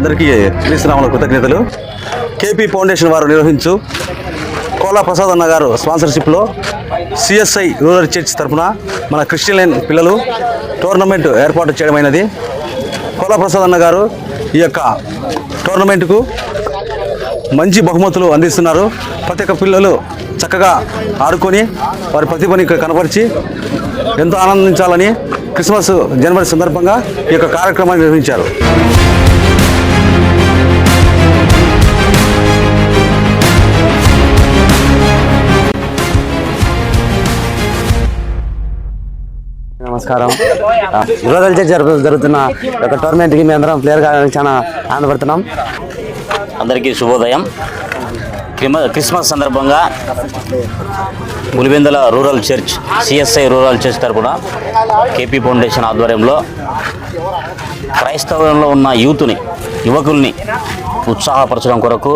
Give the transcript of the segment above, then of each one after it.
అందరికీ శ్రీశ్రాముల కృతజ్ఞతలు. KP foundation వారు నిర్వహించు కోలా ప్రసాద్ అన్న గారు స్పాన్సర్షిప్లో సిఎస్ఐ రూరల్ చర్చ్ తరఫున మన క్రిస్టియన్ పిల్లలు టోర్నమెంట్ ఏర్పాటు చేయడమైనది. కోలా ప్రసాద్ అన్న గారు ఈ యొక్క టోర్నమెంట్కు మంచి బహుమతులు అందిస్తున్నారు. ప్రతి ఒక్క పిల్లలు చక్కగా ఆడుకొని వారి ప్రతిభని కనపరిచి ఎంతో ఆనందించాలని క్రిస్మస్ జనవరి సందర్భంగా ఈ యొక్క కార్యక్రమాన్ని నిర్వహించారు. నమస్కారం. రూరల్ చర్చ్ జరుగుతున్న ఒక టోర్నమెంట్కి మేము అందరం ప్లేయర్గా చాలా ఆనందపడుతున్నాం. అందరికీ శుభోదయం. క్రిస్మస్ సందర్భంగా Pulivendula rural church CSI rural church తరపున కేపీ ఫౌండేషన్ ఆధ్వర్యంలో క్రైస్తవంలో ఉన్న యువకుల్ని ఉత్సాహపరచడం కొరకు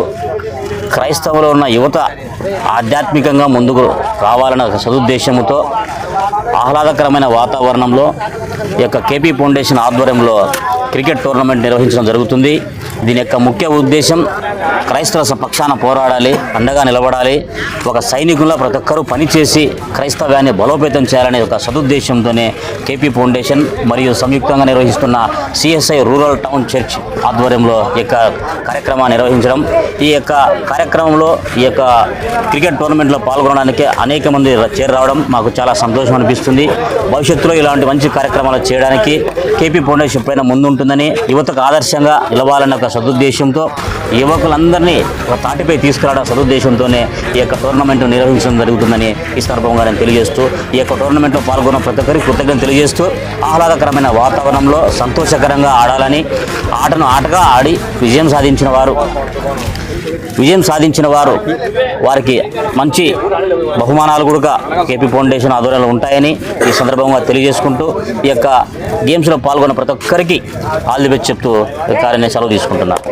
క్రైస్తవంలో ఉన్న యువత ఆధ్యాత్మికంగా ముందుకు రావాలన్న సదుద్దేశంతో ఆహ్లాదకరమైన వాతావరణంలో ఈ యొక్క కేపీ ఫౌండేషన్ ఆధ్వర్యంలో క్రికెట్ టోర్నమెంట్ నిర్వహించడం జరుగుతుంది. దీని యొక్క ముఖ్య ఉద్దేశం క్రైస్తవ పక్షాన పోరాడాలి, అండగా నిలబడాలి, ఒక సైనికుల్లో ప్రతి ఒక్కరూ పనిచేసి క్రైస్తవ్యాన్ని బలోపేతం చేయాలనే ఒక సదుద్దేశంతోనే కేపీ ఫౌండేషన్ మరియు సంయుక్తంగా నిర్వహిస్తున్న సిఎస్ఐ రూరల్ టౌన్ చర్చ్ ఆధ్వర్యంలో ఈ యొక్క కార్యక్రమాన్ని నిర్వహించడం. ఈ యొక్క కార్యక్రమంలో ఈ యొక్క క్రికెట్ టోర్నమెంట్లో పాల్గొనడానికి అనేక మంది చేరరావడం మాకు చాలా సంతోషం అనిపిస్తుంది. భవిష్యత్తులో ఇలాంటి మంచి కార్యక్రమాలు చేయడానికి కేపీ ఫౌండేషన్ పైన ముందుంటుందని, యువతకు ఆదర్శంగా నిలవాలన్న ఒక సదుద్దేశంతో యువకులందరినీ ఒక తాటిపై తీసుకురావడం సదుద్దేశంతోనే ఈ యొక్క టోర్నమెంట్ నిర్వహించడం జరుగుతుందని ఈ సందర్భంగా నేను తెలియజేస్తూ, ఈ యొక్క టోర్నమెంట్లో పాల్గొన్న ప్రతి ఒక్కరికి కృతజ్ఞతలు తెలియజేస్తూ, ఆహ్లాదకరమైన వాతావరణంలో సంతోషకరంగా ఆడాలని, ఆటను ఆటగా ఆడి విజయం సాధించిన వారు వారికి మంచి బహుమానాలు కూడా కేపీ ఫౌండేషన్ ఆధ్వర్యంలో ఉంటాయని ఈ సందర్భంగా తెలియజేసుకుంటూ, ఈ యొక్క గేమ్స్లో పాల్గొన్న ప్రతి ఒక్కరికి ఆల్ ది బెస్ట్ చెప్తూ ఈ కార్యాన్ని సెలవు తీసుకుంటున్నాను.